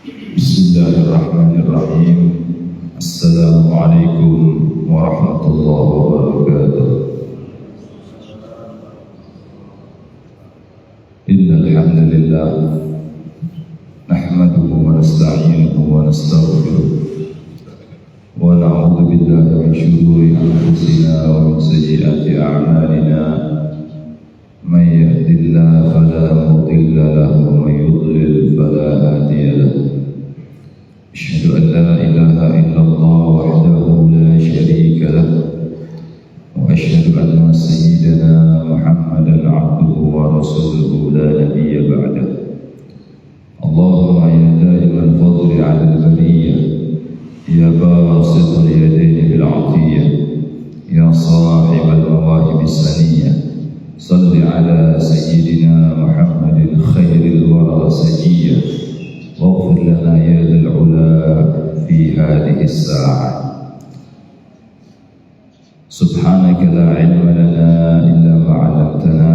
Bismillahirrahmanirrahim. Assalamualaikum warahmatullahi wabarakatuh. Innal hamdalillah nahmaduhu wa nasta'inuhu wa nastaghfiruh wa na'udzu billahi min shururi anfusina wa min sayyiati a'malina. May yahdihillahu fala mudilla lahu wa may yudlil fala hadiya lahu. أشهد أن لا إله إلا الله وحده لا شريك له وأشهد أن سيدنا محمدا عبده ورسوله لا نبي بعده. اللهم يا دائم الفضل على البرية يا باسط اليدين بالعطية يا صاحب المواهب السنية صل على سيدنا محمد خير الورى سجية واغفر لنا يا ذا العلا في هذه الساعة. سبحانك لا علم لنا إلا ما علمتنا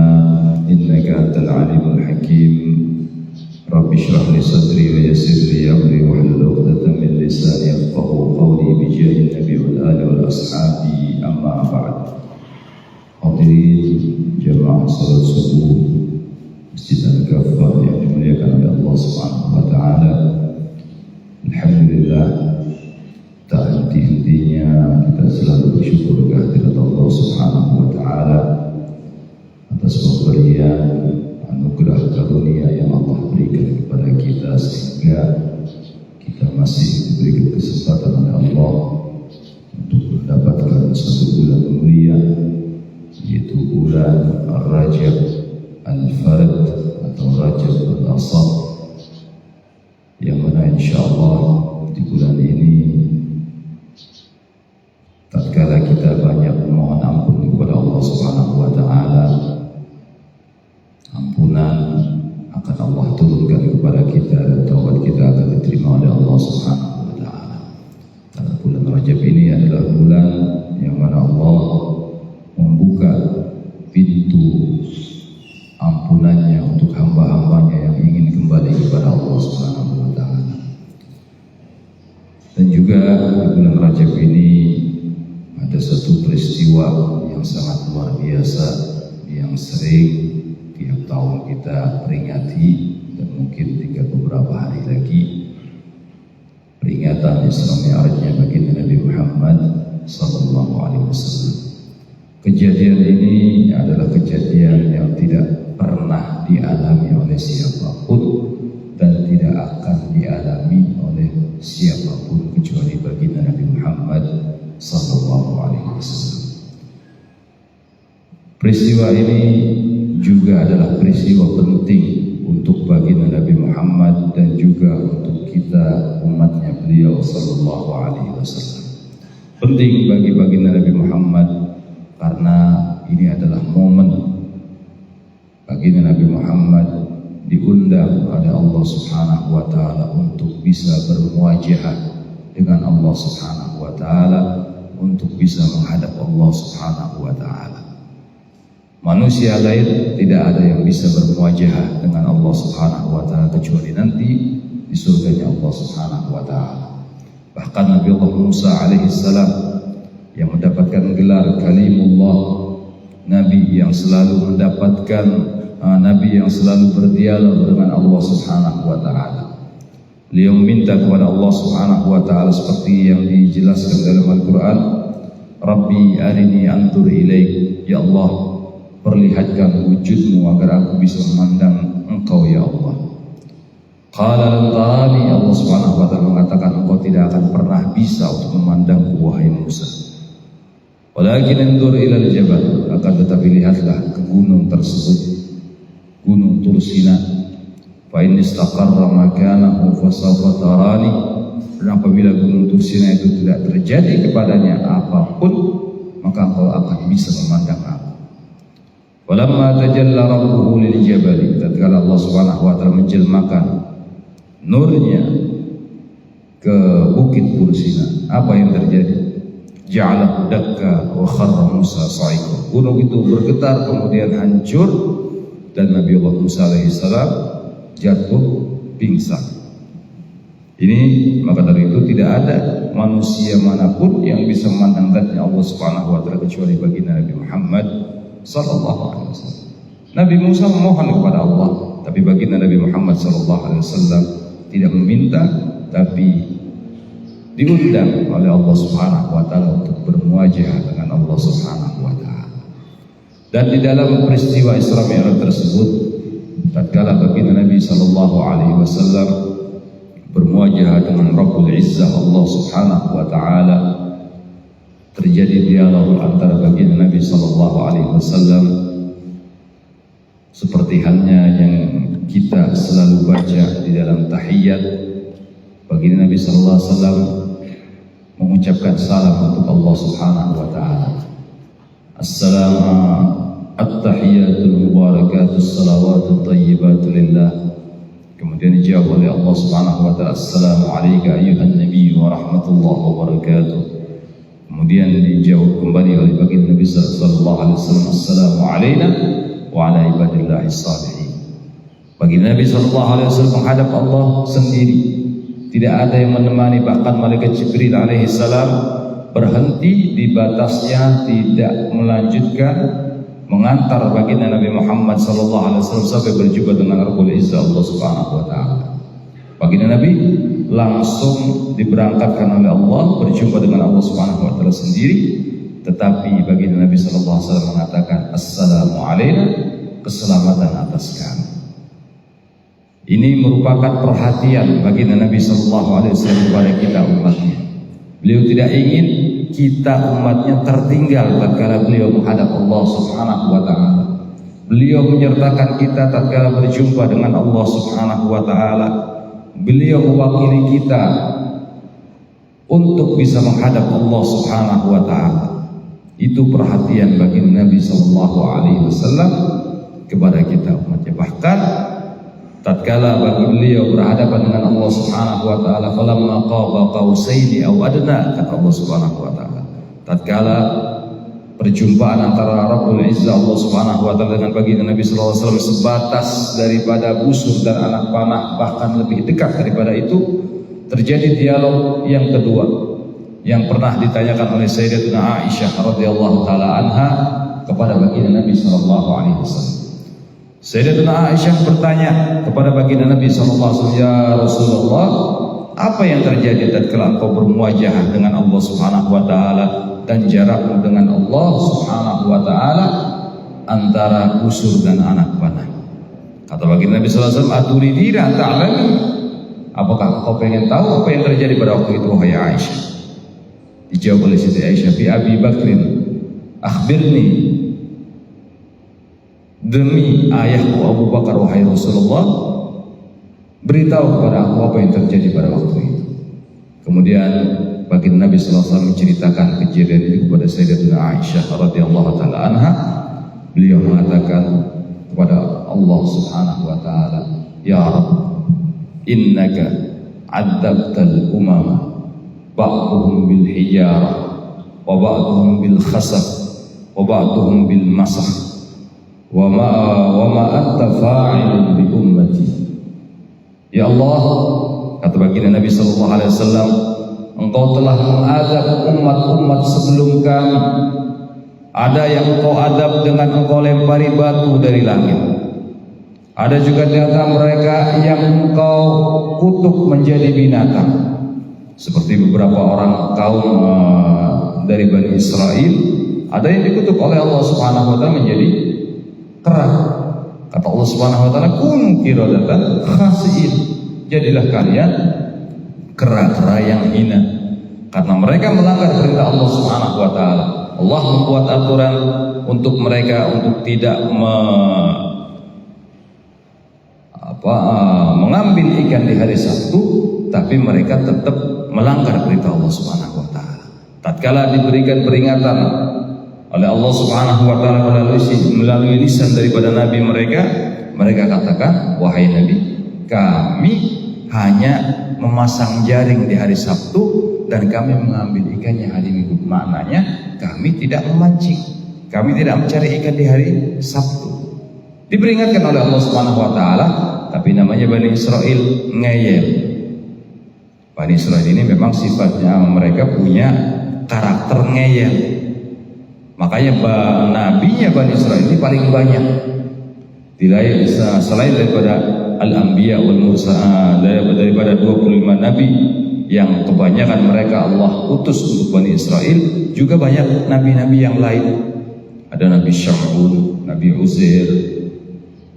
إنك أنت العليم الحكيم. رب اشرح لي صدري ويسر لي أمري واحلل عقدة من لساني يفقهوا قولي بجاه النبي والآل والأصحاب. أما بعد. Hadirin jemaah salat subuh Masjid Al-Ghafar yang dimuliakan oleh Allah Subhanahu wa taala. Alhamdulillah, tak henti-hentinya kita selalu bersyukur kehadirat Allah Subhanahu wa taala atas pemberian anugerah karunia yang Allah berikan kepada kita sehingga kita masih diberi kesempatan oleh Allah untuk mendapatkan satu bulan mulia, yaitu bulan Rajab Al-Fard atau Rajab Al-Asad, yang mana insyaAllah di bulan ini tatkala kita banyak memohon ampun kepada Allah Subhanahu wa taala, ampunan akan Allah turunkan kepada kita dan taubat kita akan diterima oleh Allah Subhanahu wa taala. Karena bulan Rajab ini adalah bulan yang mana Allah membuka pintu ampunannya untuk hamba-hambanya yang ingin kembali kepada Allah Subhanahu wa taala. Dan juga di bulan Rajab ini ada satu peristiwa yang sangat luar biasa yang sering tiap tahun kita peringati, dan mungkin tinggal beberapa hari lagi peringatan Isra Mi'rajnya baginda Nabi Muhammad sallallahu alaihi wasallam. Kejadian ini adalah kejadian yang tidak pernah dialami oleh siapapun dan tidak akan dialami oleh siapapun kecuali baginda Nabi Muhammad sallallahu alaihi wasallam. Peristiwa ini juga adalah peristiwa penting untuk baginda Nabi Muhammad dan juga untuk kita umatnya beliau sallallahu alaihi wasallam. Penting bagi baginda Nabi Muhammad karena ini adalah momen baginda Nabi Muhammad diundang oleh Allah Subhanahu wa taala untuk bisa bermuajahah dengan Allah Subhanahu wa taala, untuk bisa menghadap Allah Subhanahu wa taala. Manusia lain tidak ada yang bisa bermuajahah dengan Allah Subhanahu wa taala kecuali nanti di surganya Allah Subhanahu wa taala. Bahkan Nabi Allah Musa alaihi salam yang mendapatkan gelar kalimullah, nabi yang selalu mendapatkan nabi yang selalu berdialog dengan Allah Subhanahu wa taala. Beliau meminta kepada Allah Subhanahu wa taala seperti yang dijelaskan dalam Al-Qur'an, Rabbi arini anzur ilaik, ya Allah perlihatkan wujudmu agar aku bisa memandang engkau ya Allah. Qala lan tarani, Allah Subhanahu wa taala mengatakan engkau tidak akan pernah bisa untuk memandangku wahai Musa. Walakin anzur ilal jabal, akan tetapi lihatlah ke gunung tersebut, gunung Tursina. Fa in istaqarra makanahu fasawfa tarani, dan apabila gunung Tursina itu tidak terjadi kepadanya apapun, maka engkau akan bisa memandang aku. Walamma tajalla rabbuhu lil jabali, tatkala Allah Subhanahu wa taala menjelmakan nurnya ke bukit Tursina, apa yang terjadi? Ja'alahu dakka wa kharra Musa sa'iqa. Gunung itu bergetar kemudian hancur dan Nabi Allah Musa alaihi salam jatuh pingsan. Ini maka dari itu tidak ada manusia manapun yang bisa memandang zatnya Allah Subhanahu wa taala kecuali baginda Nabi Muhammad sallallahu alaihi wasallam. Nabi Musa memohon kepada Allah, tapi baginda Nabi Muhammad sallallahu alaihi wasallam tidak meminta, tapi diundang oleh Allah Subhanahu wa taala untuk bermuajah dengan Allah Subhanahu wa taala. Dan di dalam peristiwa Isra Mi'raj tersebut, tatkala baginda Nabi sallallahu alaihi wasallam bermuajah dengan Rabbul Izzah Allah Subhanahu wa taala, terjadi dialog antara baginda Nabi sallallahu alaihi wasallam seperti halnya yang kita selalu baca di dalam tahiyat. Baginda Nabi sallallahu alaihi wasallam mengucapkan salam untuk Allah Subhanahu wa taala. Assalamu at-tahiyatul mubarakatus salawatut thayyibatu lillah. Kemudian dijawab oleh Allah Subhanahu wa taala, Assalamu alayka ayyuhan nabiy wa rahmatullahi wa barakatuh. Kemudian dijawab kembali oleh baginda Nabi sallallahu alaihi wasallam, Assalamu alayna wa ala ibadillahi shalihin. Baginda Nabi sallallahu alaihi wasallam menghadap Allah sendiri. Tidak ada yang menemani, bahkan malaikat Jibril alaihi salam berhenti di batasnya, tidak melanjutkan mengantar baginda Nabi Muhammad sallallahu alaihi wasallam sampai berjumpa dengan Rabbul Izzah Allah Subhanahu wa taala. Baginda Nabi langsung diberangkatkan oleh Allah berjumpa dengan Allah Subhanahu wa taala sendiri, tetapi baginda Nabi sallallahu alaihi wasallam mengatakan assalamu alayna, keselamatan atas kami. Ini merupakan perhatian baginda Nabi sallallahu alaihi wasallam kepada kita umatnya. Beliau tidak ingin kita umatnya tertinggal tatkala beliau menghadap Allah Subhanahu wa taala. Beliau menyertakan kita tatkala berjumpa dengan Allah Subhanahu wa taala. Beliau mewakili kita untuk bisa menghadap Allah Subhanahu wa taala. Itu perhatian baginda Nabi sallallahu alaihi wasallam kepada kita umatnya. Bahkan tatkala bagi beliau berhadapan dengan Allah Subhanahu wa taala, falamma qaba qausaini aw adna, kata Allah Subhanahu wa taala, tatkala perjumpaan antara Rabbul Izzah Allah Subhanahu wa taala dengan baginda Nabi sallallahu alaihi wasallam sebatas daripada busur dan anak panah, bahkan lebih dekat daripada itu, terjadi dialog yang kedua yang pernah ditanyakan oleh Sayyidatuna Aisyah radhiyallahu taala anha kepada baginda Nabi sallallahu alaihi wasallam. Sayyidatuna Aisyah bertanya kepada baginda Nabi sallallahu alaihi wasallam, ya Rasulullah, apa yang terjadi tatkala engkau bermuajahah dengan Allah Subhanahu wa taala dan jarakmu dengan Allah Subhanahu wa taala antara busur dan anak panah? Kata baginda Nabi sallallahu alaihi wasallam, aturidina ta'lami, apakah engkau pengen tahu apa yang terjadi pada waktu itu wahai Aisyah? Dijawab oleh Siti Aisyah, fi Abi Bakrin akhbirni, demi ayahku Abu Bakar wahai Rasulullah, beritahu kepada aku apa yang terjadi pada waktu itu. Kemudian baginda Nabi sallallahu alaihi wasallam menceritakan kejadian itu kepada Sayyidatuna Aisyah radhiyallahu taala anha. Beliau mengatakan kepada Allah Subhanahu wa taala, ya Rabb, innaka 'adzabtal umama ba'dhum bil hijarah wa ba'dhum bil khasaf wa ba'dhum bil masah wa ma anta fa'ilun bi ummati. Ya Allah, kata baginda Nabi sallallahu alaihi wasallam, engkau telah mengadab umat-umat sebelum kami. Ada yang engkau adab dengan engkau lempari batu dari langit. Ada juga di antara mereka yang engkau kutuk menjadi binatang, seperti beberapa orang kaum dari Bani Israel. Ada yang dikutuk oleh Allah Subhanahu wa taala menjadi kera. Kata Allah Subhanahu wa taala, kunu qiradatan khasiin, jadilah kalian kera-kera yang hina, karena mereka melanggar perintah Allah Subhanahu wa taala. Allah membuat aturan untuk mereka untuk tidak mengambil ikan di hari Sabtu, tapi mereka tetap melanggar perintah Allah Subhanahu wa taala. Tatkala diberikan peringatan oleh Allah Subhanahu wa taala melalui lisan daripada nabi mereka, mereka katakan, wahai Nabi, kami hanya memasang jaring di hari Sabtu dan kami mengambil ikannya hari Minggu. Maknanya kami tidak memancing, kami tidak mencari ikan di hari Sabtu. Diperingatkan oleh Allah Subhanahu wa taala, tapi namanya Bani Israel ngeyel. Bani Israil ini memang sifatnya mereka punya karakter ngeyel. Makanya nabinya Bani Israil ini paling banyak. Selain daripada Al-Anbiya wal Mursal, daripada 25 nabi yang kebanyakan mereka Allah utus untuk Bani Israil, juga banyak nabi-nabi yang lain. Ada Nabi Syam'un, Nabi Uzair,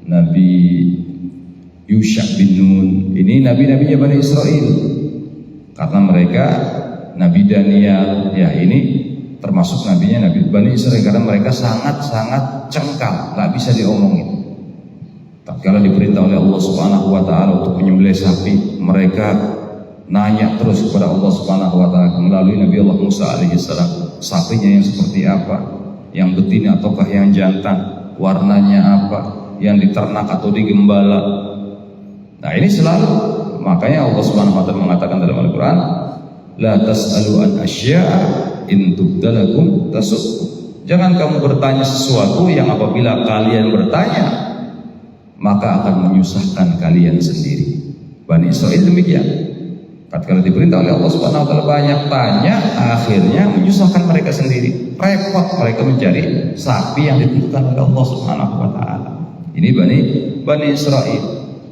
Nabi Yusha bin Nun. Ini nabi-nabinya Bani Israil. Karena mereka, Nabi Daniel, ya ini termasuk nabinya Nabi Bani Israil, karena mereka sangat-sangat cengkal, nggak bisa diomongin. Tatkala diperintah oleh Allah Subhanahu wa taala untuk menyembelih sapi, mereka nanya terus kepada Allah Subhanahu wa taala melalui Nabi Allah Musa alaihi salam, sapinya yang seperti apa? Yang betina ataukah yang jantan? Warnanya apa? Yang diternak atau digembala? Nah, ini selalu, makanya Allah Subhanahu wa taala mengatakan dalam Al-Qur'an, la tas'alu an asya'a in tubdalakum tasukku. Jangan kamu bertanya sesuatu yang apabila kalian bertanya maka akan menyusahkan kalian sendiri. Bani Israil demikian. Tatkala diperintah oleh Allah Subhanahu wa taala banyak tanya, akhirnya menyusahkan mereka sendiri. Repot mereka mencari sapi yang ditentukan oleh Allah Subhanahu wa taala. Ini Bani Israil.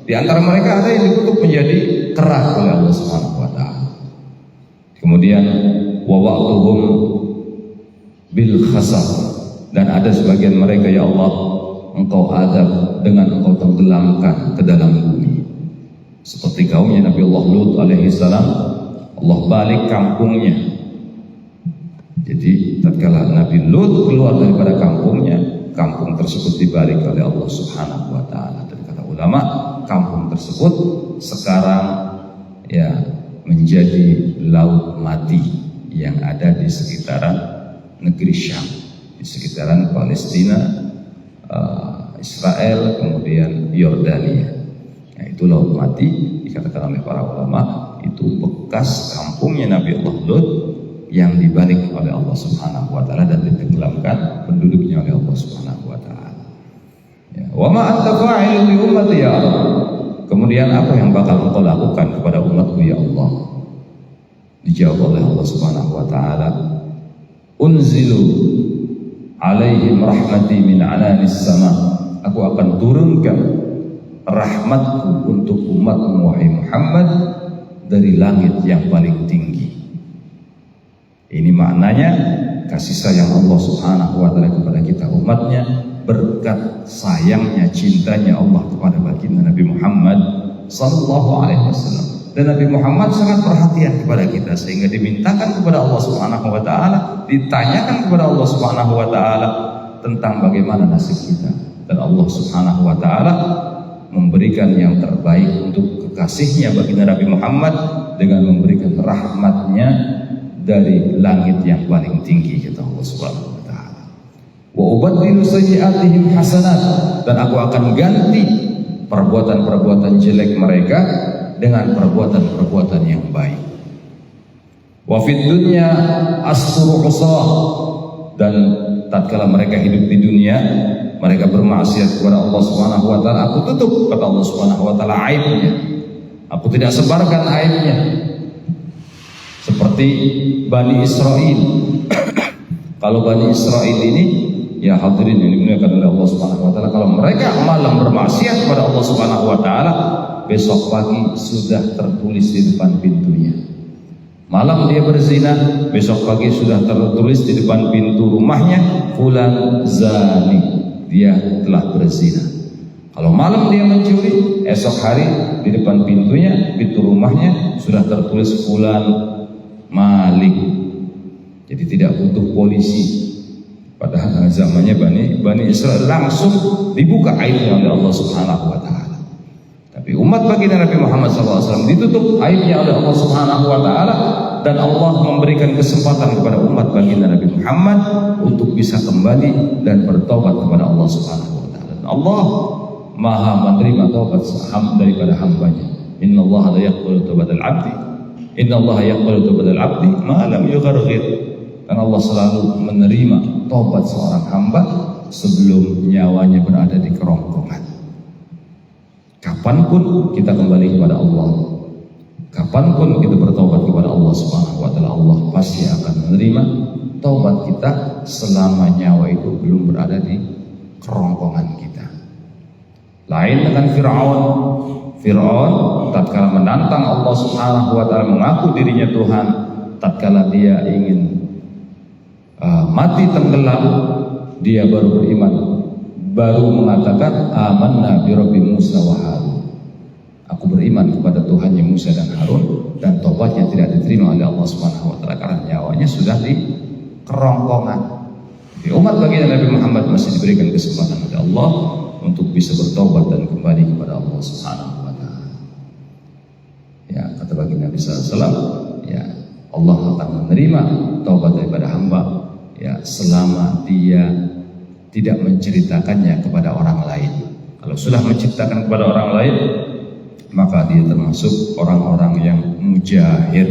Di antara mereka ada yang dikutuk menjadi kera oleh Allah Subhanahu wa taala. Kemudian wa wa'tuhum bil khasaf, dan ada sebagian mereka, ya Allah, Engkau adab dengan Engkau tenggelamkan ke dalam bumi. Seperti kaumnya Nabi Allah Lut alaihi salam, Allah balik kampungnya. Jadi tatkala Nabi Lut keluar daripada kampungnya, kampung tersebut dibalik oleh Allah Subhanahu wa taala. Dan kata ulama, kampung tersebut sekarang ya menjadi laut mati yang ada di sekitaran negeri Syam, di sekitaran Palestina, Israel, kemudian Yordania. Nah, itu laut mati, dikatakan oleh para ulama itu bekas kampungnya Nabi Allah Lut yang dibalik oleh Allah Subhanahu wa taala dan ditenggelamkan penduduknya oleh Allah Subhanahu wa taala. Ya, wa ma anta fa'ilun bi ummati ya Allah. Kemudian apa yang bakal Engkau lakukan kepada umatku ya Allah? Dijawab oleh Allah Subhanahu wa taala, unzilu alaihim rahmati min ananis sama. Aku akan turunkan rahmatku untuk umatmu wahai Muhammad dari langit yang paling tinggi. Ini maknanya kasih sayang Allah Subhanahu wa taala kepada kita umatnya, berkat sayangnya, cintanya Allah kepada baginda Nabi Muhammad sallallahu alaihi wasallam. Dan Nabi Muhammad sangat perhatian kepada kita sehingga dimintakan kepada Allah Subhanahu wa taala, ditanyakan kepada Allah Subhanahu wa taala tentang bagaimana nasib kita. Dan Allah Subhanahu wa taala memberikan yang terbaik untuk kekasihnya baginda Nabi Muhammad dengan memberikan rahmatnya dari langit yang paling tinggi, kata Allah Subhanahu wa taala. Wa ubaddilu sayyi'atihim hasanat, dan aku akan ganti perbuatan-perbuatan jelek mereka dengan perbuatan-perbuatan yang baik. Wa fid dunya asturu usah, dan tatkala mereka hidup di dunia mereka bermaksiat kepada Allah Subhanahu wa taala, aku tutup, kata Allah Subhanahu wa taala, aibnya. Aku tidak sebarkan aibnya. Seperti Bani Israil. Kalau Bani Israil ini, ya hadirin yang dimuliakan oleh Allah Subhanahu wa taala, kalau mereka malam bermaksiat kepada Allah Subhanahu wa taala, besok pagi sudah tertulis di depan pintunya. Malam dia berzina, besok pagi sudah tertulis di depan pintu rumahnya, fulan zani, dia telah berzina. Kalau malam dia mencuri, esok hari di depan pintunya, pintu rumahnya sudah tertulis fulan malik. Jadi tidak butuh polisi. Padahal zamannya Bani Israil langsung dibuka aibnya oleh Allah Subhanahu wa taala. Tapi umat baginda Nabi Muhammad SAW ditutup aibnya oleh Allah Subhanahu wa taala, dan Allah memberikan kesempatan kepada umat baginda Nabi Muhammad untuk bisa kembali dan bertobat kepada Allah Subhanahu wa taala. Allah Maha menerima taubat daripada hambanya. Innallaha la yaqbalu taubatal 'abdi. Innallaha yaqbalu taubatal 'abdi ma lam yugharghir. Dan Allah selalu menerima taubat seorang hamba sebelum nyawanya berada di kerongkongan. Kapanpun kita kembali kepada Allah, Kapanpun kita bertaubat kepada Allah Subhanahu wa taala, Allah pasti akan menerima taubat kita selama nyawa itu belum berada di kerongkongan kita. Lain dengan Fir'aun. Fir'aun tatkala menantang Allah Subhanahu wa taala, mengaku dirinya Tuhan, tatkala dia ingin mati tenggelam, dia baru beriman, baru mengatakan amanna bi rabbi Musa wa Harun. Aku beriman kepada Tuhannya Musa dan Harun, dan tobatnya tidak diterima oleh Allah Subhanahu wa taala karena nyawanya sudah di kerongkongan. Di umat baginda Nabi Muhammad masih diberikan kesempatan oleh Allah untuk bisa bertobat dan kembali kepada Allah Subhanahu wa taala. Ya, kata baginda Nabi sallallahu alaihi wasallam, ya, Allah akan menerima taubat daripada hamba, ya, selama dia tidak menceritakannya kepada orang lain. Kalau sudah menceritakan kepada orang lain, maka dia termasuk orang-orang yang mujahir,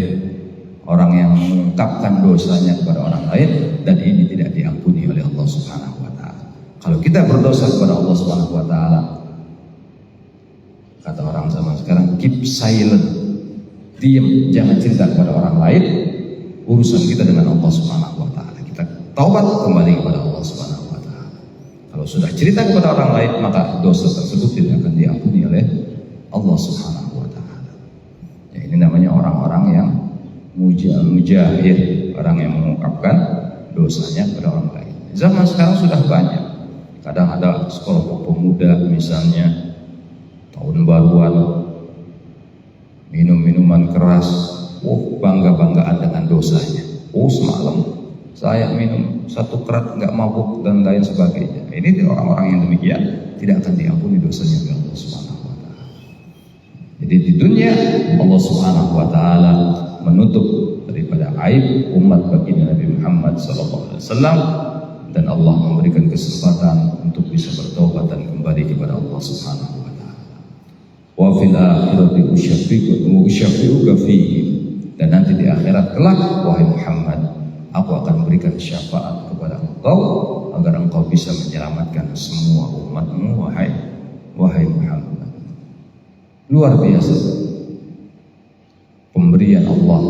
orang yang mengungkapkan dosanya kepada orang lain, dan ini tidak diampuni oleh Allah Subhanahu wa taala. Kalau kita berdosa kepada Allah Subhanahu wa taala, kata orang zaman sekarang, keep silent, diam, jangan cerita kepada orang lain urusan kita dengan Allah Subhanahu wa taala. Kita taubat kembali kepada Allah Subhanahu wa taala. Kalau sudah cerita kepada orang lain, maka dosa tersebut tidak akan diampuni oleh Allah Subhanahu wa taala. Ya, ini namanya orang-orang yang mujahir, orang yang mengungkapkan dosanya kepada orang lain. Zaman sekarang sudah banyak. Kadang ada sekelompok pemuda misalnya tahun baruan minum minuman keras, bangga-banggaan dengan dosanya. Semalam saya minum 1 kerat nggak mabuk dan lain sebagainya. Ini orang-orang yang demikian tidak akan diampuni dosanya oleh Allah Subhanahu wa taala. Jadi di dunia Allah Subhanahu wa taala menutup daripada aib umat baginda Nabi Muhammad sallallahu alaihi wasallam, dan Allah memberikan kesempatan untuk bisa bertobat dan kembali kepada Allah Subhanahu wa taala. Wa fil akhirati usyafi'uka fihi, dan nanti di akhirat kelak, wahai Muhammad, aku akan berikan syafaat kepada engkau agar engkau bisa menyelamatkan semua umatmu, wahai Muhammad. Luar biasa pemberian Allah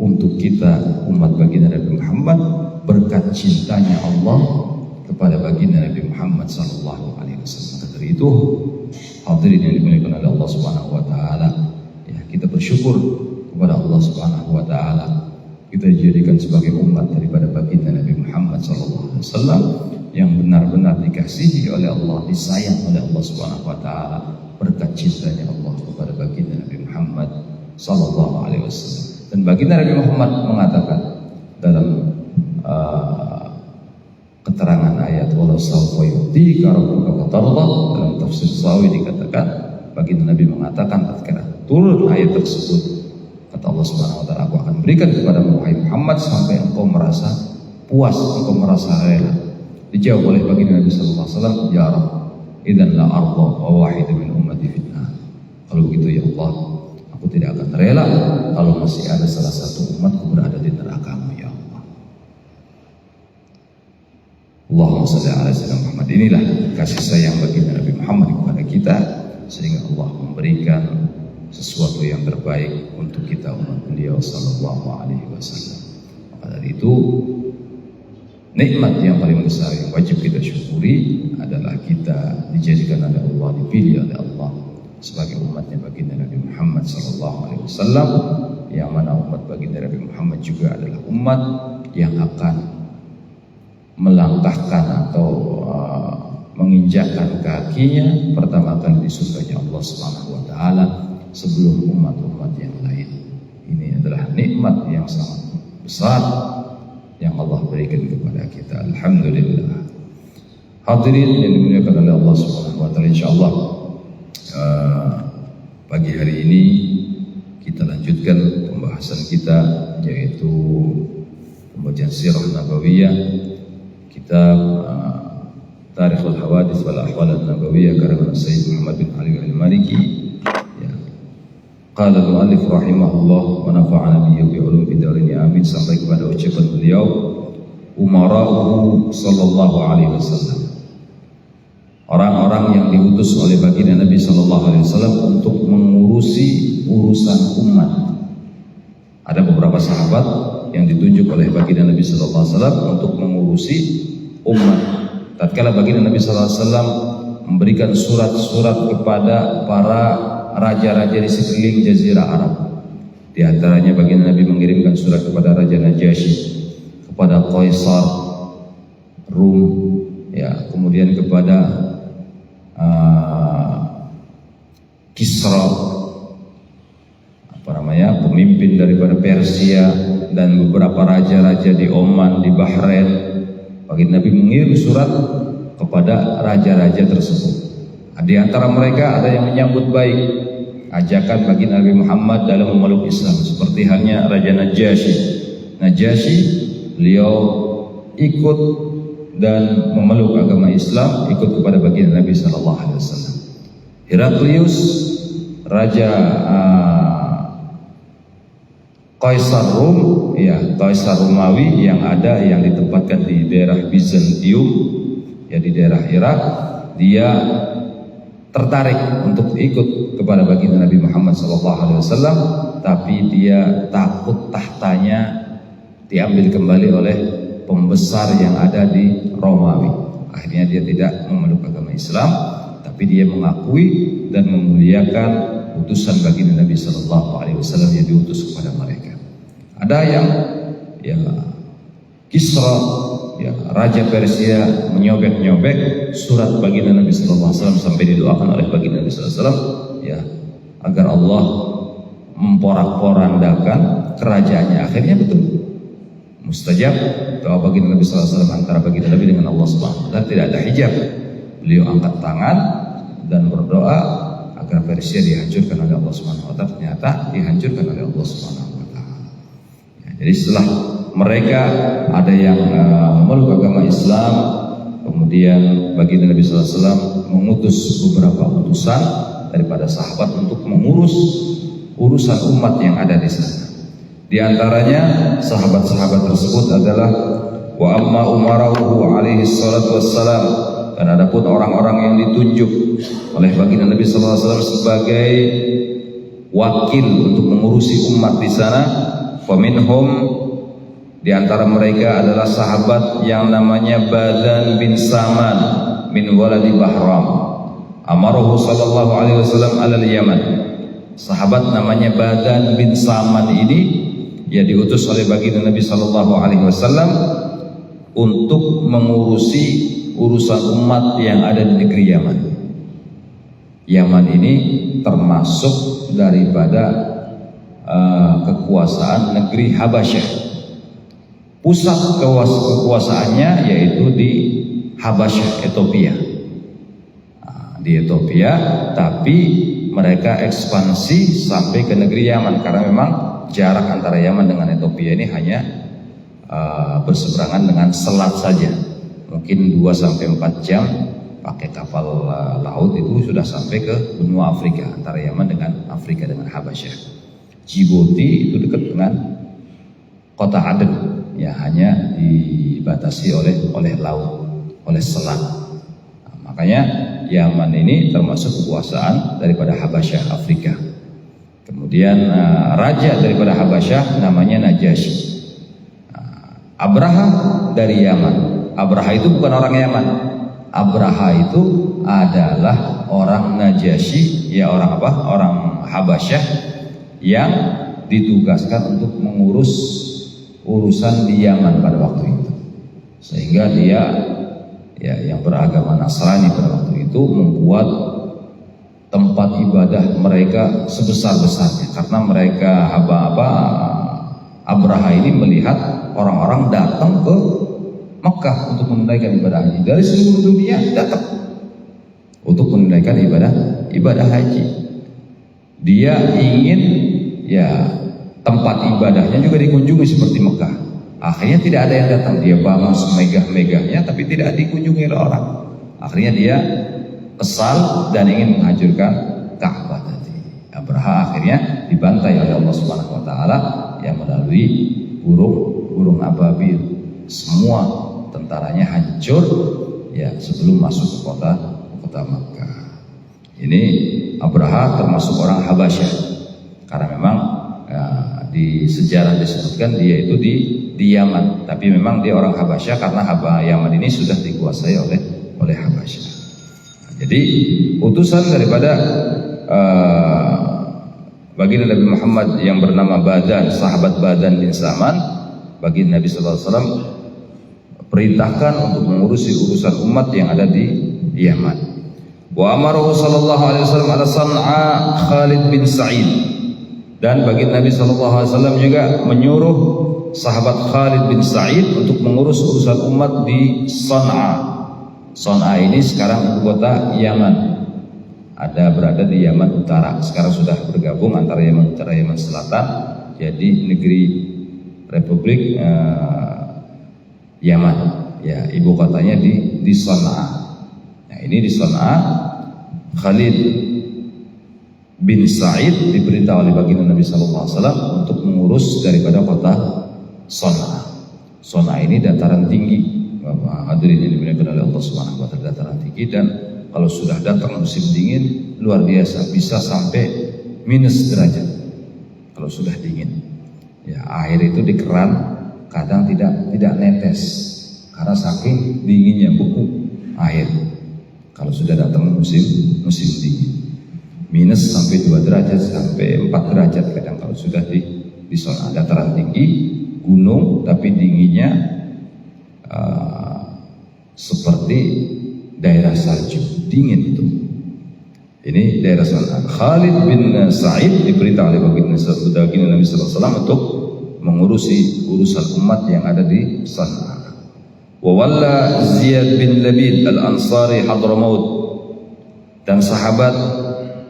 untuk kita umat baginda Nabi Muhammad berkat cintanya Allah kepada baginda Nabi Muhammad sallallahu alaihi wasallam. Dari itu, hadirin yang dimuliakan oleh Allah Subhanahu wa taala, ya, kita bersyukur kepada Allah Subhanahu wa taala, kita dijadikan sebagai umat daripada baginda Nabi Muhammad sallallahu alaihi wasallam yang benar-benar dikasihi oleh Allah, disayang oleh Allah Subhanahu wa taala berkat cintanya Allah kepada baginda Nabi Muhammad sallallahu alaihi wasallam. Dan baginda Nabi Muhammad mengatakan dalam keterangan ayat wala sawfa yu'tika rabbuka fatarda, dalam tafsir Sawi dikatakan, baginda Nabi mengatakan tatkala turun ayat tersebut, kata Allah Subhanahu wa taala, aku akan berikan kepadamu wahai Muhammad sampai engkau merasa puas, engkau merasa rela. Dijawab oleh baginda Nabi sallallahu alaihi wasallam, ya Rabb, idzan la arda wa wahid min ummati fitnah. Kalau begitu ya Allah, aku tidak akan rela kalau masih ada salah satu umatku berada di neraka-Mu ya Allah. Allahumma shalli ala sayyidina Muhammad. Inilah kasih sayang baginda Nabi Muhammad kepada kita, sehingga Allah memberikan sesuatu yang terbaik untuk kita umat beliau sallallahu alaihi wasallam. Maka dari itu, nikmat yang paling besar yang wajib kita syukuri adalah kita dijadikan oleh Allah, dipilih oleh Allah sebagai umatnya baginda Nabi Muhammad sallallahu alaihi wasallam, yang mana umat baginda Nabi Muhammad juga adalah umat yang akan melangkahkan atau menginjakkan kakinya pertama kali di surganya Allah Subhanahu wa taala sebelum umat-umat yang lain. Ini adalah nikmat yang sangat besar yang Allah berikan kepada kita. Alhamdulillah. Hadirin yang dimuliakan oleh Allah Subhanahu wa taala, insyaallah pagi hari ini kita lanjutkan pembahasan kita, yaitu pembacaan sirah nabawiyah, kitab Tarikhul Hawadits wal Ahwal an-Nabawiyah karangan Sayyid Muhammad bin Ali al-Maliki. Ya. Qala al-muallif rahimahullah wa nafa'ana bihi bi ulum fid-darin amin, sampai kepada ucapan beliau, umara'uhu sallallahu alaihi wasallam. orang-orang yang diutus oleh baginda Nabi Shallallahu Alaihi Wasallam untuk mengurusi urusan umat. Ada beberapa sahabat yang ditunjuk oleh baginda Nabi Shallallahu Alaihi Wasallam untuk mengurusi umat. Tatkala baginda Nabi Shallallahu Alaihi Wasallam memberikan surat-surat kepada para raja-raja di sekeliling Jazirah Arab. Di antaranya baginda Nabi mengirimkan surat kepada Raja Najasyi, kepada Qaisar Rum, ya, kemudian kepada Kisra, pemimpin daripada Persia, dan beberapa raja-raja di Oman, di Bahrain. Baginda Nabi mengirim surat kepada raja-raja tersebut. Di antara mereka ada yang menyambut baik ajakan baginda Nabi Muhammad dalam memeluk Islam, seperti halnya Raja Najasyi, beliau ikut dan memeluk agama Islam, ikut kepada baginda Nabi Sallallahu Alaihi Wasallam. Heraklius, Raja Kaisar Rum, ya, Kaisar Romawi yang ditempatkan di daerah Bizantium, ya, di daerah Irak, dia tertarik untuk ikut kepada baginda Nabi Muhammad SAW, tapi dia takut tahtanya diambil kembali oleh pembesar yang ada di Romawi. Akhirnya dia tidak memeluk agama Islam, tapi dia mengakui dan memuliakan utusan baginda Nabi SAW yang diutus kepada mereka. Ada yang, ya, Kisra, ya, Raja Persia, menyobek-nyobek surat baginda Nabi SAW sampai didoakan oleh baginda Nabi SAW, ya, agar Allah memporak-porandakan kerajaannya. Akhirnya betul mustajab doa baginda Nabi SAW antara baginda Nabi dengan Allah Subhanahu wa Ta'ala, tidak ada hijab. Beliau angkat tangan dan berdoa agar Persia dihancurkan oleh Allah Subhanahu wa Ta'ala. Ternyata dihancurkan oleh Allah Subhanahu wa Ta'ala. Ya, jadi setelah mereka ada yang memeluk agama Islam, kemudian baginda Nabi SAW mengutus beberapa utusan daripada sahabat untuk mengurus urusan umat yang ada di sana. Di antaranya sahabat-sahabat tersebut adalah wa amma umarahu alaihi salatu wassalam, dan adapun orang-orang yang ditunjuk oleh baginda Nabi sallallahu alaihi wasallam sebagai wakil untuk mengurusi umat di sana, faminhum, di antara mereka adalah sahabat yang namanya Badan bin Saman min waladi Bahram. Amaruhu sallallahu alaihi wasallam alal Yaman. Sahabat namanya Badan bin Saman ini, ya, diutus oleh baginda Nabi sallallahu alaihi wasallam untuk mengurusi urusan umat yang ada di negeri Yaman. Yaman ini termasuk daripada kekuasaan negeri Habasyah. Pusat kekuasaannya yaitu di Habasyah, Ethiopia. Di Ethiopia, tapi mereka ekspansi sampai ke negeri Yaman karena memang jarak antara Yaman dengan Ethiopia ini hanya berseberangan dengan selat saja. Mungkin 2-4 jam pakai kapal laut itu sudah sampai ke benua Afrika, antara Yaman dengan Afrika, dengan Habasyah. Djibouti itu dekat dengan kota Aden, ya, hanya dibatasi oleh laut, oleh selat. Nah, makanya Yaman ini termasuk kekuasaan daripada Habasyah, Afrika. Kemudian raja daripada Habasyah namanya Najasyi. Abraha dari Yaman. Abraha itu bukan orang Yaman. Abraha itu adalah orang Najasyi, ya, orang apa? Orang Habasyah yang ditugaskan untuk mengurus urusan di Yaman pada waktu itu. Sehingga dia, ya, yang beragama Nasrani pada waktu itu membuat tempat ibadah mereka sebesar-besarnya karena mereka Abraha ini melihat orang-orang datang ke Mekah untuk menunaikan ibadah haji dari seluruh dunia, datang untuk menunaikan ibadah haji. Dia ingin, ya, tempat ibadahnya juga dikunjungi seperti Mekah. Akhirnya tidak ada yang datang. Dia bangun semegah-megahnya tapi tidak dikunjungi oleh orang. Akhirnya dia kesal dan ingin menghancurkan Ka'bah tadi. Abraha akhirnya dibantai oleh Allah Subhanahu wa Ta'ala yang melalui burung ababil. Semua tentaranya hancur, ya, sebelum masuk ke kota kota Makkah. Ini Abraha termasuk orang Habasyah, karena memang di sejarah disebutkan dia itu di Yaman, tapi memang dia orang Habasyah karena Yaman ini sudah dikuasai oleh Habasyah. Jadi utusan daripada baginda Nabi Muhammad yang bernama Badan, sahabat Badan bin Saman, baginda Nabi sallallahu alaihi wasallam perintahkan untuk mengurusi urusan umat yang ada di Yaman. Wa amarahu sallallahu alaihi wasallam ala San'a Khalid bin Sa'id, dan baginda Nabi sallallahu alaihi wasallam juga menyuruh sahabat Khalid bin Sa'id untuk mengurus urusan umat di San'a. San'a ini sekarang ibu kota Yaman, berada di Yaman Utara. Sekarang sudah bergabung antara Yaman Utara Yaman Selatan, jadi negeri Republik Yaman. Ya, ibu kotanya di San'a. Nah, ini di San'a Khalid bin Sa'id diperintah oleh baginda Nabi sallallahu alaihi wasallam untuk mengurus daripada kota San'a. San'a ini dataran tinggi. Bapak hadirin yang dimuliakan oleh Allah Subhanahu wa taala, dataran tinggi, dan kalau sudah datang musim dingin luar biasa, bisa sampai minus derajat kalau sudah dingin. Ya, air itu di keran kadang tidak netes karena saking dinginnya, beku air kalau sudah datang musim dingin. Minus sampai 2 derajat sampai 4 derajat kadang kalau sudah di zona dataran tinggi, gunung, tapi dinginnya seperti daerah salju, dingin itu. Ini daerah San'a. Khalid bin Sa'id diperintah oleh baginda Nabi sallallahu alaihi wasallam untuk mengurusi urusan umat yang ada di San'a. Wa walla Ziyad bin Labid al-Ansari Hadramaut, dan sahabat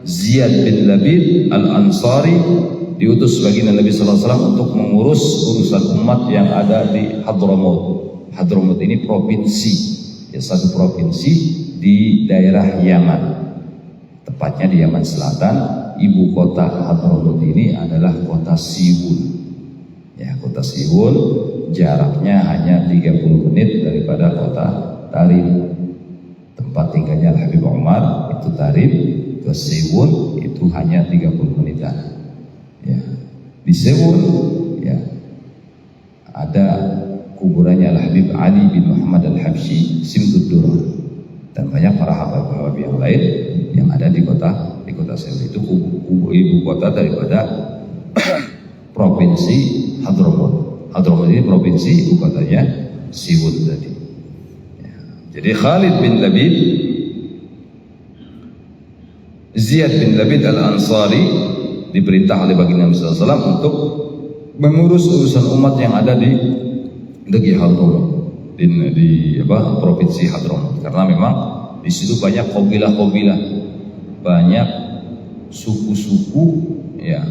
Ziyad bin Labid al-Ansari diutus baginda Nabi sallallahu alaihi wasallam untuk mengurus urusan umat yang ada di Hadramaut. Hadramaut ini provinsi, ya, satu provinsi di daerah Yaman, tepatnya di Yaman Selatan. Ibu kota Hadramaut ini adalah kota Siwun. Ya, kota Siwun jaraknya hanya 30 menit daripada kota Tarim, tempat tinggalnya Habib Umar. Itu Tarim ke Siwun itu hanya 30 menitan. Ya, di Siwun ya ada kuburannya Al-Habib Ali bin Muhammad Al-Habsyi Simtud Durrah, dan banyak para habib yang lain yang ada di kota Siwun. Itu ibu kota daripada provinsi Hadramaut. Hadramaut ini provinsi, ibu kotanya Siwun tadi. Ya. Jadi Khalid bin Labid, Ziyad bin Labid al-Ansari diperintah oleh baginda Nabi sallallahu alaihi wasallam untuk mengurus urusan umat yang ada di negeri Hadramaut, di provinsi Hadramaut, karena memang di situ banyak kabilah-kabilah, banyak suku-suku ya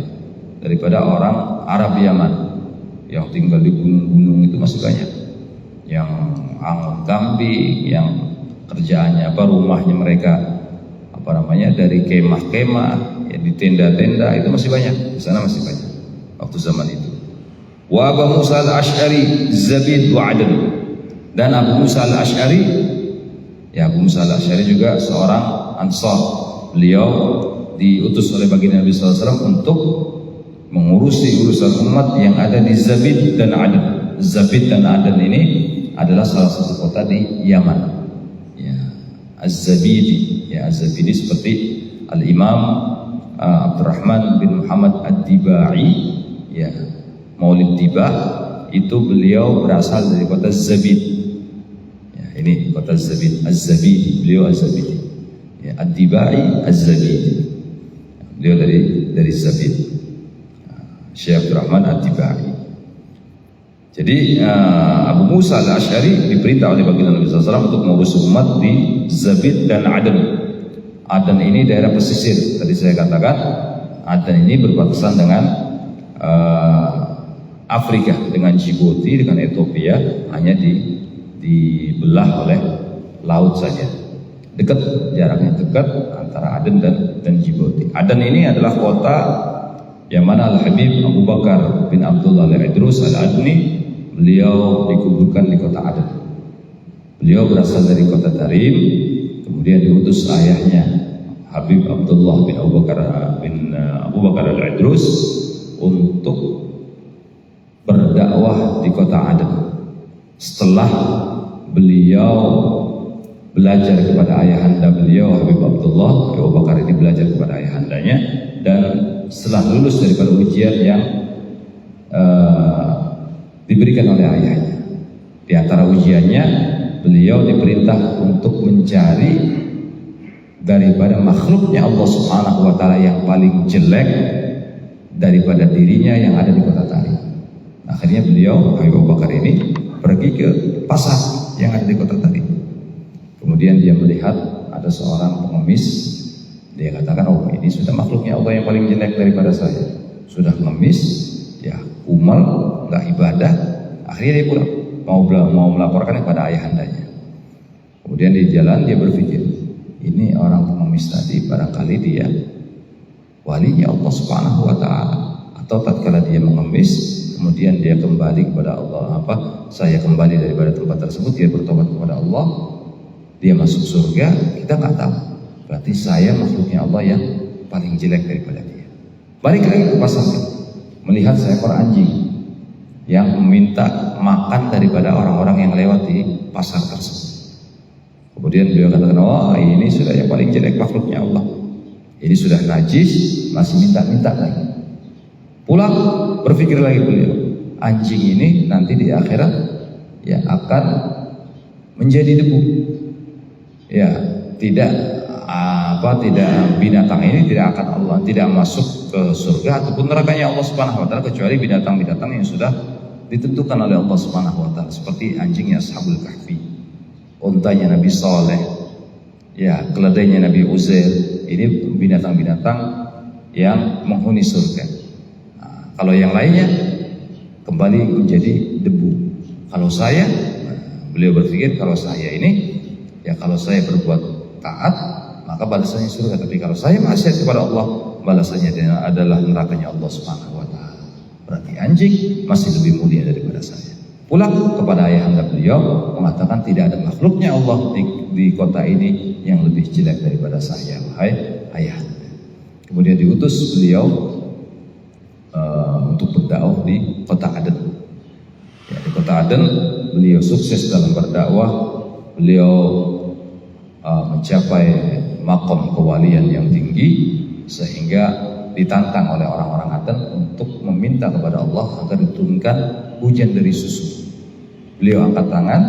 daripada orang Arab Yaman yang tinggal di gunung-gunung. Itu masih banyak yang angon kambing, yang kerjaannya rumahnya mereka dari kemah-kemah ya, di tenda-tenda. Itu masih banyak di sana, masih banyak waktu zaman itu. Wa Abu Musa al-Ash'ari Zabid wa Adan, dan Abu Musa al-Ash'ari, ya, Abu Musa al-Ash'ari juga seorang Ansar. Beliau diutus oleh baginda Nabi sallallahu alaihi wasallam untuk mengurusi urusan umat yang ada di Zabid dan Adan. Zabid dan Adan ini adalah salah satu kota di Yaman. Ya, Az-Zabidi, ya, Az-Zabidi seperti Al-Imam Abdurrahman bin Muhammad Ad-Dibai, ya, Maulid Tibah, itu beliau berasal dari kota Zabid. Ya, ini kota Zabid, Az-Zabidi, beliau Az-Zabidi. Ya, Ad-Dibai, Az-Zabidi. Beliau dari Zabid. Syekh Abdurrahman Ad-Dibai. Jadi Abu Musa al-Ash'ari diperintah oleh baginda Nabi sallallahu alaihi wasallam untuk mengurus umat di Zabid dan Adan. Adan ini daerah pesisir. Tadi saya katakan Adan ini berbatasan dengan Afrika, dengan Djibouti, dengan Ethiopia, hanya dibelah oleh laut saja. Dekat, jaraknya dekat antara Aden dan Djibouti. Aden ini adalah kota yang mana Al-Habib Abu Bakar bin Abdullah Al-Idrus Al-Adni, beliau dikuburkan di kota Aden. Beliau berasal dari kota Tarim, Kemudian diutus ayahnya Habib Abdullah bin Abu Bakar Al-Idrus untuk berdakwah di kota Aden. Setelah beliau belajar kepada ayahanda beliau, Habib Abdullah Abu Bakar ini belajar kepada ayahandanya, dan setelah lulus daripada ujian yang diberikan oleh ayahnya. Di antara ujiannya, beliau diperintah untuk mencari daripada makhluknya Allah Subhanahu wa Ta'ala yang paling jelek daripada dirinya yang ada di kota Tarim. Akhirnya beliau, Habib Abu Bakar ini, pergi ke pasar yang ada di kota Tarim. Kemudian dia melihat ada seorang pengemis. Dia katakan, oh ini sudah makhluknya Allah yang paling jelek daripada saya. Sudah pengemis, ya kumal, nggak ibadah. Akhirnya dia pulang, mau melaporkan kepada ayahandanya. Kemudian di jalan dia berpikir, ini orang pengemis tadi barangkali dia walinya Allah Subhanahu wa Ta'ala, atau tatkala dia mengemis kemudian dia kembali kepada Allah, saya kembali daripada tempat tersebut, dia bertobat kepada Allah, dia masuk surga, kita nggak tahu. Berarti saya makhluknya Allah yang paling jelek daripada dia. Balik lagi ke pasar, melihat seekor anjing yang meminta makan daripada orang-orang yang lewat di pasar tersebut. Kemudian beliau katakan, oh ini sudah yang paling jelek makhluknya Allah. Ini sudah najis, masih minta-minta lagi. Pulang, berpikir lagi beliau, anjing ini nanti di akhirat ya akan menjadi debu. Ya, tidak binatang ini tidak akan Allah tidak masuk ke surga ataupun nerakanya Allah Subhanahu wa Ta'ala, kecuali binatang-binatang yang sudah ditentukan oleh Allah Subhanahu wa Ta'ala, seperti anjingnya Ashabul Kahfi, untanya Nabi Saleh, ya keledainya Nabi Uzair. Ini binatang-binatang yang menghuni surga. Nah, kalau yang lainnya kembali menjadi debu. Kalau saya, beliau berpikir kalau saya ini, ya kalau saya berbuat taat maka balasannya surga, tapi kalau saya maksiat kepada Allah, balasannya adalah nerakanya Allah Subhanahu wa Ta'ala. Berarti anjing masih lebih mulia daripada saya. Pulang kepada ayahanda beliau, mengatakan tidak ada makhluknya Allah di kota ini yang lebih jelek daripada saya, wahai ayahanda. Kemudian diutus beliau untuk berdakwah di kota Aden. Ya, di kota Aden beliau sukses dalam berdakwah. Beliau mencapai makom kewalian yang tinggi, sehingga ditantang oleh orang-orang Aden untuk meminta kepada Allah agar diturunkan hujan dari susu. Beliau angkat tangan,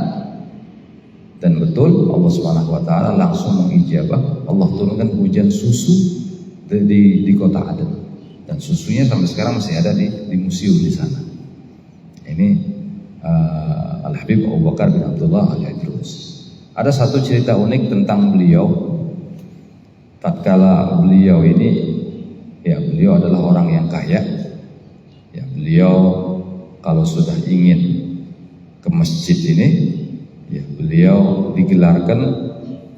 dan betul Allah Subhanahu wa Ta'ala langsung mengijabah. Allah turunkan hujan susu di kota Aden, dan susunya sampai sekarang masih ada di museum di sana. Ini Al-Habib Abu Bakar bin Abdullah Al-Idrus. Ada satu cerita unik tentang beliau. Tatkala beliau ini, ya beliau adalah orang yang kaya. Ya beliau kalau sudah ingin ke masjid ini, ya beliau digelarkan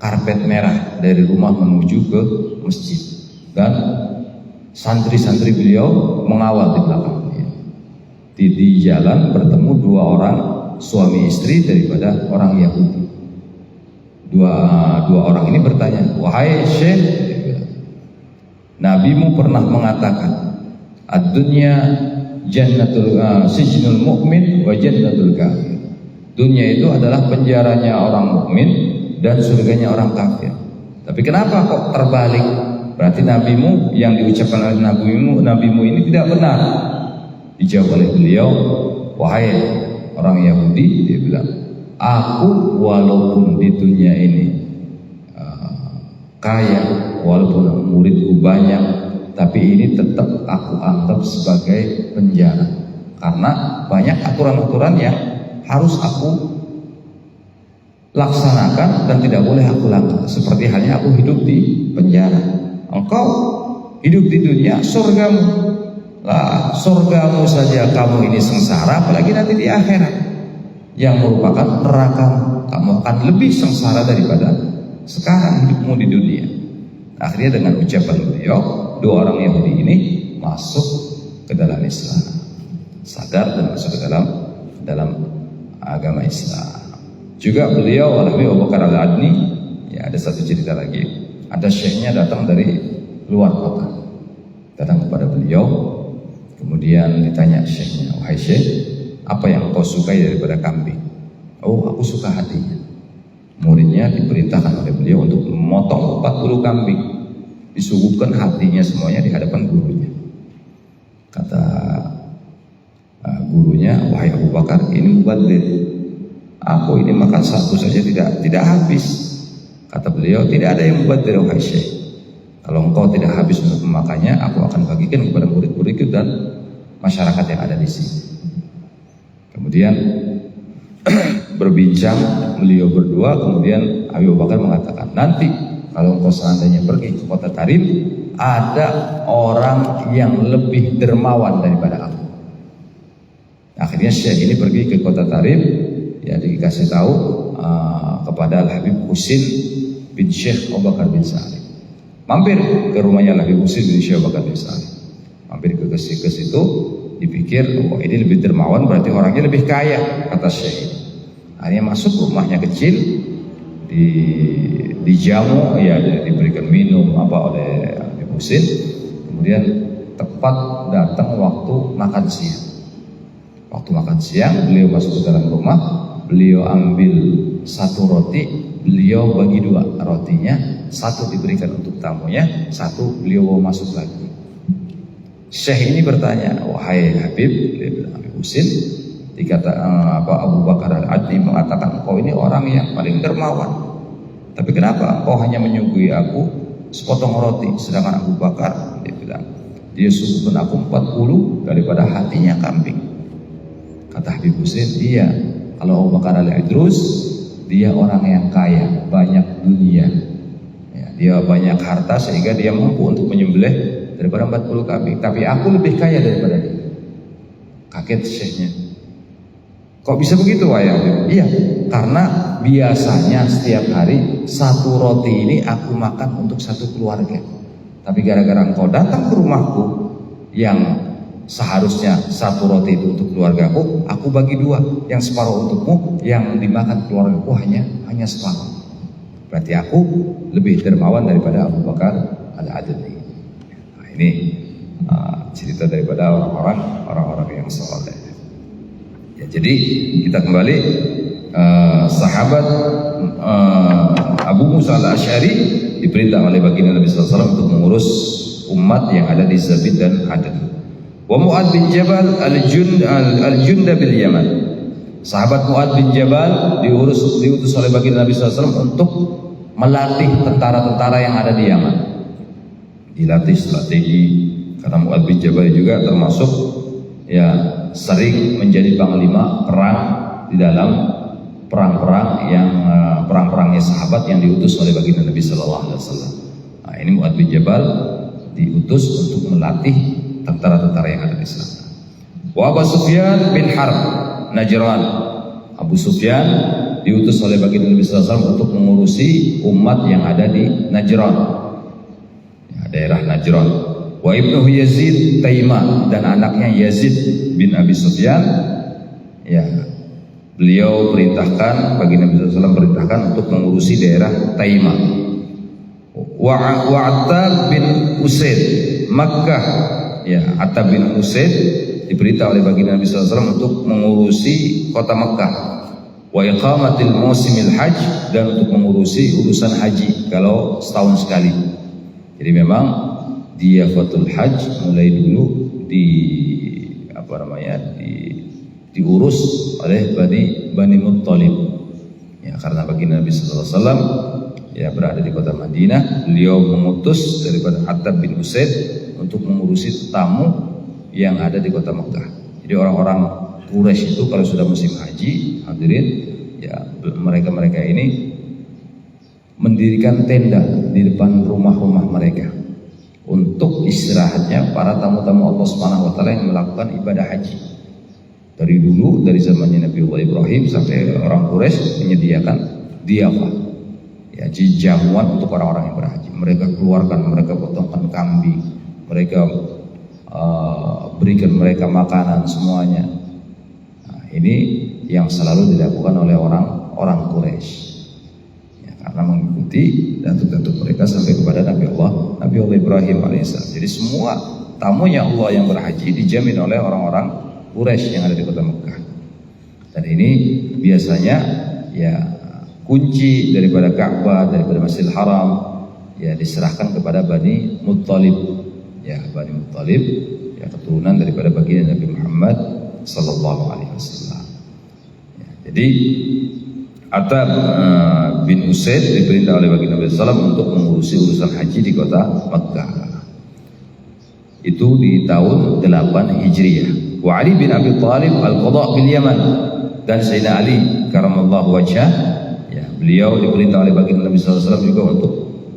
karpet merah dari rumah menuju ke masjid, dan santri-santri beliau mengawal di belakangnya. Di jalan bertemu dua orang suami istri daripada orang Yahudi. Dua orang ini bertanya, wahai Syekh, Nabimu pernah mengatakan, ad-dunya jannatul sijnul mu'min wa jannatul kafir. Dunia itu adalah penjaranya orang mukmin dan surganya orang kafir. Tapi kenapa kok terbalik? Berarti nabimu, yang diucapkan oleh nabimu ini tidak benar. Dijawab oleh beliau, wahai orang Yahudi, dia bilang, aku walaupun di dunia ini kaya, walaupun muridku banyak, tapi ini tetap aku anggap sebagai penjara, karena banyak aturan-aturan yang harus aku laksanakan dan tidak boleh aku langgar. Seperti halnya aku hidup di penjara. Engkau hidup di dunia, surgamu lah, surgamu saja kamu ini sengsara, apalagi nanti di akhirat yang merupakan neraka. Kamu akan lebih sengsara daripada sekarang hidupmu di dunia. Akhirnya dengan ucapan beliau, dua orang Yahudi ini masuk ke dalam Islam, sadar dan masuk ke dalam agama Islam. Juga beliau Al-Habib Abu Bakar Al-Adni, ya Ya, ada satu cerita lagi. Ada syekhnya datang dari luar kota, datang kepada beliau. Kemudian ditanya syekhnya, wahai syekh, apa yang kau sukai daripada kambing? Oh, aku suka hatinya. Muridnya diperintahkan oleh beliau untuk memotong 40 kambing, disuguhkan hatinya semuanya di hadapan gurunya. Kata gurunya, wahai Abu Bakar, ini mubadzir. Aku ini makan satu saja tidak habis. Kata beliau, tidak ada yang mubadzir wahai syekh. Kalau engkau tidak habis untuk memakannya, aku akan bagikan kepada murid-muridku dan masyarakat yang ada di sini. Kemudian berbincang beliau berdua, kemudian Abu Bakar mengatakan, nanti kalau engkau seandainya pergi ke kota Tarim, ada orang yang lebih dermawan daripada aku. Akhirnya syekh ini pergi ke kota Tarim, ya dikasih tahu kepada Habib Husin bin Syekh Abu Bakar bin Salim. Mampir ke rumahnya Habib Husin bin Syekh Abu Bakar bin Salim. Mampir ke situ, dipikir, oh ini lebih dermawan, berarti orangnya lebih kaya, kata syekh ini. Akhirnya masuk rumahnya kecil, dijamu, ya diberikan minum oleh Habib Husin. Kemudian tepat datang waktu makan siang. Waktu makan siang, beliau masuk ke dalam rumah, beliau ambil satu roti, beliau bagi dua rotinya, satu diberikan untuk tamunya, satu beliau bawa masuk lagi. Syekh ini bertanya, wahai Habib, dia bilang, Habib Husin, dikata Abu Bakar Al-Adni mengatakan engkau ini orang yang paling dermawan. Tapi kenapa engkau hanya menyuguhi aku sepotong roti, sedangkan Abu Bakar, dia bilang, dia suguhkan aku 40 daripada hatinya kambing. Kata Habib Husin, iya, kalau Abu Bakar Al-Idrus, dia orang yang kaya, banyak dunia, ya, dia banyak harta sehingga dia mampu untuk menyembelih daripada 40 kambing. Tapi aku lebih kaya daripada dia. Kaget syekhnya. Kok bisa begitu wahai? Iya, karena biasanya setiap hari satu roti ini aku makan untuk satu keluarga. Tapi gara-gara engkau datang ke rumahku yang seharusnya satu roti itu untuk keluargaku, aku bagi dua, yang separuh untukmu, yang dimakan keluargaku hanya separuh. Berarti aku lebih dermawan daripada Abu Bakar Al-Adni. Nah, ini cerita daripada orang-orang yang soleh. Ya, jadi kita kembali sahabat Abu Musa Al-Asy'ari diperintah oleh baginda Nabi SAW untuk mengurus umat yang ada di Zabid dan Aden. Wa Mu'ad bin Jabal al-Junda bil Yaman. Sahabat Mu'ad bin Jabal diutus oleh baginda Nabi SAW untuk melatih tentara-tentara yang ada di Yaman. Dilatih strategi, karena Mu'ad bin Jabal juga termasuk ya sering menjadi panglima perang di dalam perang-perangnya sahabat yang diutus oleh baginda Nabi Sallallahu Alaihi Wasallam. Nah, ini Mu'ad bin Jabal diutus untuk melatih tentara-tentara yang ada di sana. Wa Abu Sufyan bin Harb Najran. Abu Sufyan diutus oleh baginda Nabi Sallallahu Alaihi Wasallam untuk mengurusi umat yang ada di Najran, ya, daerah Najran. Wa ibnuhu Yazid Taimah, dan anaknya Yazid bin Abi Sufyan, ya beliau perintahkan, baginda Nabi SAW perintahkan untuk mengurusi daerah Taimah. Wa Attab bin Usaid Makkah, ya Attab bin Usaid diperintah oleh baginda Nabi SAW untuk mengurusi kota Makkah. Wa iqamatil musimil hajj, dan untuk mengurusi urusan haji kalau setahun sekali. Jadi memang diafatul hajj mulai dulu diurus oleh Bani Muttalib, ya karena baginda Nabi sallallahu alaihi wasallam ya berada di kota Madinah, beliau mengutus daripada Attab bin Usaid untuk mengurusi tamu yang ada di kota Mekah. Jadi orang-orang Quraisy itu kalau sudah musim haji, hadirin, ya mereka ini mendirikan tenda di depan rumah-rumah mereka untuk istirahatnya para tamu-tamu Allah Subhanahu wa taala yang melakukan ibadah haji. Dari dulu, dari zamannya Nabi Ibrahim sampai orang Quraisy menyediakan diyafah, ya jamuan untuk orang-orang yang berhaji. Mereka keluarkan, mereka potongkan kambing, mereka berikan mereka makanan semuanya. Nah, ini yang selalu dilakukan oleh orang Quraisy. Ya, karena mengikuti datuk-datuk mereka sampai kepada Nabi Allah Ibrahim alaihissalam. Jadi semua tamunya Allah yang berhaji dijamin oleh orang-orang Quraisy yang ada di kota Mekah. Dan ini biasanya ya kunci daripada Ka'bah, daripada Masjidil Haram ya diserahkan kepada Bani Muttalib. Ya, Bani Muttalib ya keturunan daripada baginda Nabi Muhammad sallallahu alaihi wasallam. Ya, jadi Attab bin Usaid diperintah oleh baginda Nabi SAW untuk mengurusi urusan haji di kota Mekah. Itu di tahun 8 Hijriah. Wa Ali bin Abi Thalib al-qada' bil Yaman, dan Sayyidina Ali karamallahu wajhah ya beliau diperintah oleh baginda Nabi SAW juga untuk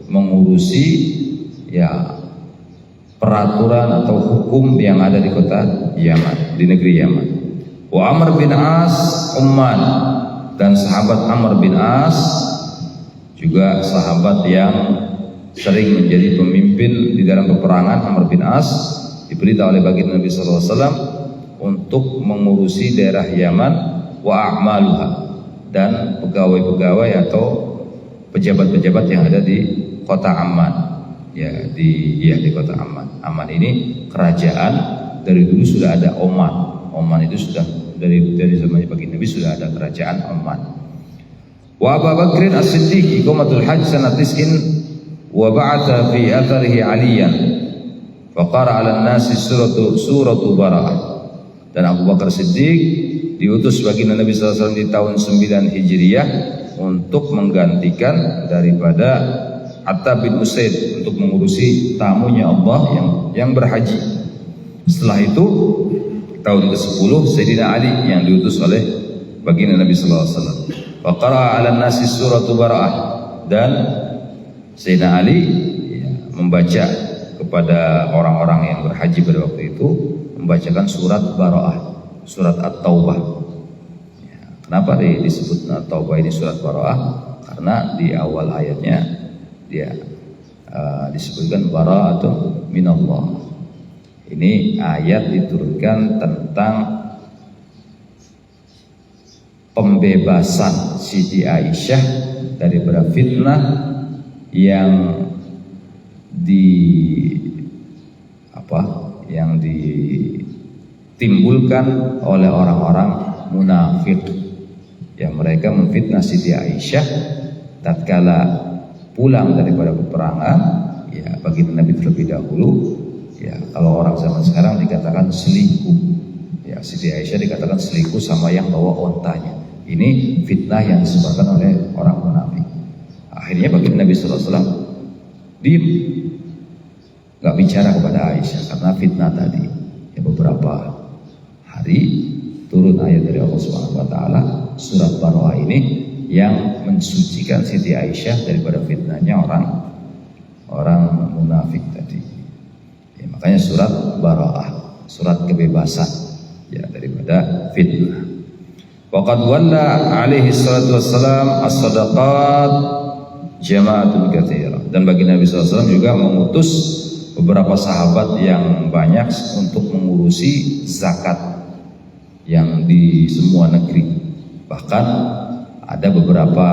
mengurusi ya peraturan atau hukum yang ada di kota Yaman, di negeri Yaman. Wa Amr bin As Umman, dan sahabat Amr bin As juga sahabat yang sering menjadi pemimpin di dalam peperangan. Amr bin As diperintah oleh baginda Nabi SAW untuk mengurusi daerah Yaman wa a'maluha, dan pegawai-pegawai atau pejabat-pejabat yang ada di kota Amman ya di kota Amman. Amman ini kerajaan, dari dulu sudah ada Oman. Oman itu sudah dari zamannya baginda Nabi sudah ada kerajaan Oman. Wa Abu Bakr As-Siddiq iqamatul hajj sanat 9 wa ba'atha fi atharihi Aliyan wa qara 'ala an-nasi suratu Bara'ah. Dan Abu Bakar Siddiq diutus baginda Nabi SAW di tahun 9 Hijriah untuk menggantikan daripada Attab bin Usaid untuk mengurusi tamunya Allah yang berhaji. Setelah itu tahun ke-10 Sayyidina Ali yang diutus oleh baginda Nabi sallallahu alaihi wasallam. Wa qara'a 'alan nasi suratu Bara'ah, dan Sayyidina Ali ya, membaca kepada orang-orang yang berhaji pada waktu itu, membacakan surat Bara'ah, surat At-Taubah. Ya, kenapa disebut At-Taubah ini surat Bara'ah? Karena di awal ayatnya dia disebutkan bara'atun minallah. Ini ayat diturunkan tentang pembebasan Siti Aisyah daripada fitnah yang ditimbulkan oleh orang-orang munafik yang mereka memfitnah Siti Aisyah tatkala pulang daripada peperangan ya baginda Nabi terlebih dahulu. Ya, kalau orang zaman sekarang dikatakan selingkuh. Ya, Siti Aisyah dikatakan selingkuh sama yang bawa ontanya. Ini fitnah yang disebarkan oleh orang munafik. Akhirnya baginda Nabi SAW diam, nggak bicara kepada Aisyah karena fitnah tadi. Ya, beberapa hari turun ayat dari Allah Subhanahu Wa Taala surat Bara'ah ini yang mensucikan Siti Aisyah daripada fitnahnya orang munafik tadi. Ya, makanya surat Bara'ah, surat kebebasan ya daripada fitnah. Waqad walla alaihi salatu wassalam as-sadaqat jama'atun katsira, dan bagi Nabi SAW juga mengutus beberapa sahabat yang banyak untuk mengurusi zakat yang di semua negeri. Bahkan ada beberapa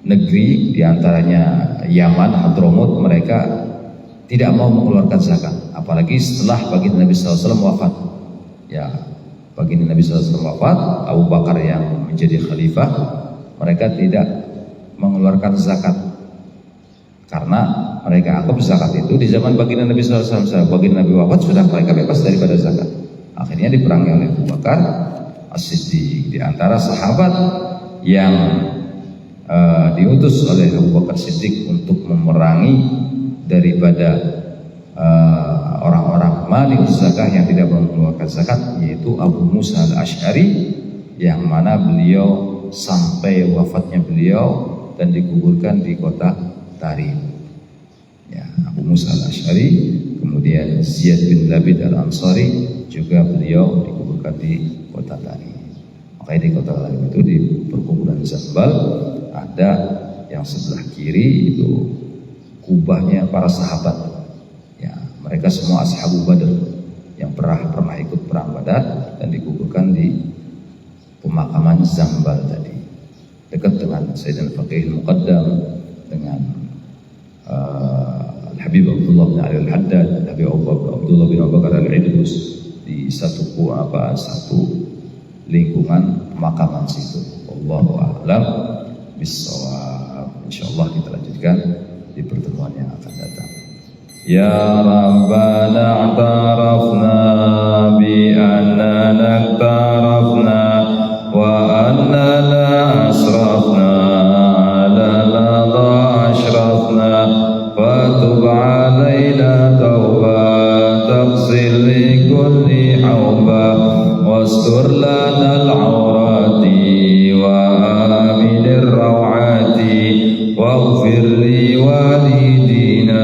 negeri diantaranya Yaman, Hadramut, mereka tidak mau mengeluarkan zakat, apalagi setelah baginda Nabi SAW wafat. Ya, baginda Nabi SAW wafat, Abu Bakar yang menjadi khalifah, mereka tidak mengeluarkan zakat karena mereka anggap zakat itu di zaman baginda Nabi SAW. Baginda Nabi wafat sudah mereka bebas daripada zakat. Akhirnya diperangi oleh Abu Bakar As-Siddiq. Di antara sahabat yang diutus oleh Abu Bakar Siddiq untuk memerangi daripada orang-orang mani zakah yang tidak mengeluarkan zakat, yaitu Abu Musa al-Asy'ari, yang mana beliau sampai wafatnya beliau dan dikuburkan di kota Tarim. Ya, Abu Musa al-Asy'ari, kemudian Ziyad bin Labid al-Ansari juga beliau dikuburkan di kota Tarim. Makanya di kota Tarim itu di perkuburan Zambal ada yang sebelah kiri itu kubahnya para sahabat. Ya, mereka semua ashabu Badr yang pernah ikut perang Badar dan dikuburkan di pemakaman Zambal tadi. dekat dengan Sayyidina Faqih Al-Muqaddam, dengan Al-Habib Abdullah bin Ali Al-Haddad, Habib Abdullah bin Abu Bakar Al-Idrus, di satu lingkungan makaman situ. Wallahu a'lam bissawab. Insyaallah kita lanjutkan di pertemuan yang akan datang. Ya Rabbana a'tarafna bi annana tarafna wa annana asrafna ala ladha ashrafna fatub alaina tawba taghsil li kulli hawba wastur lana al-awrati wa aminir rawati waghfir li walidina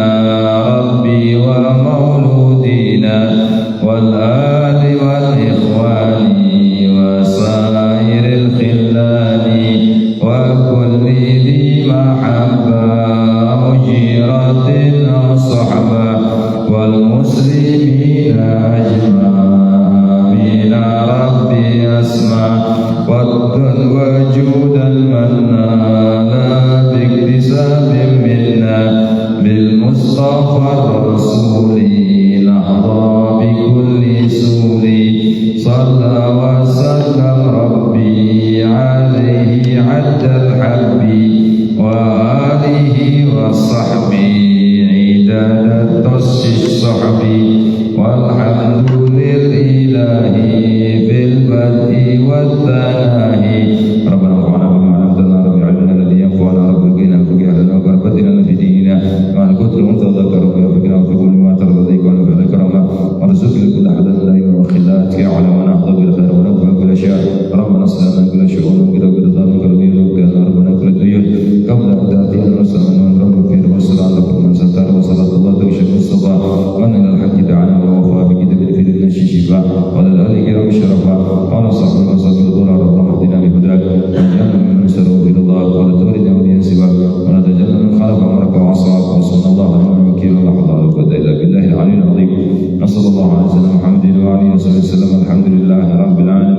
rabbi wa mauludina wal ali wal ikhwani wa sairil khillani wa kulli dhi mahabba mujiratin sahaba wal muslimina ajma'in rabbi asma waddun wajudan manna la biktisabim minna bil mustafa rasuli lahra bi kulli suli salla wa sallam rabbi alaihi addal habbi wa alihi wa sahbihi idadat tassis sahbi walhamdulil ilahi bil bad'i wat tanahi rabbana wa alamna rabbil alamin alladhi yanfa'una rabbul qina bagi ahlana wa barabatina fi dinina wa al-qudru mutadhakkaru bi rabbina wa fi ma tardika wa bi karama warzuqna kull hadan la yukhillat ya ala wa nahdu bil khair wa nabwa kull shay rabbana sallallahu kull shu'un wa bi ridwan wa rabbana kull duyun qabla ta'ti al-muslimin wa rabbi fi sallallahu man satara wa sallallahu alaihi mustafa wa min al-hajj ta'ala wa wafa bi kitab al-fil shifa wa al-ali kiram sharafa wa sahbihi wa sallallahu rahmatina bi hudak wa min sharri Allah wa turid wa yansiba wa la tajalla min khalaq amraka wa asab wa sallallahu alaihi wa sallam wa la hawla wa la quwwata illa billahi al-ali al-azim sallallahu alaihi wa sallam Muhammadin wa alihi wa sallam alhamdulillahi rabbil alamin.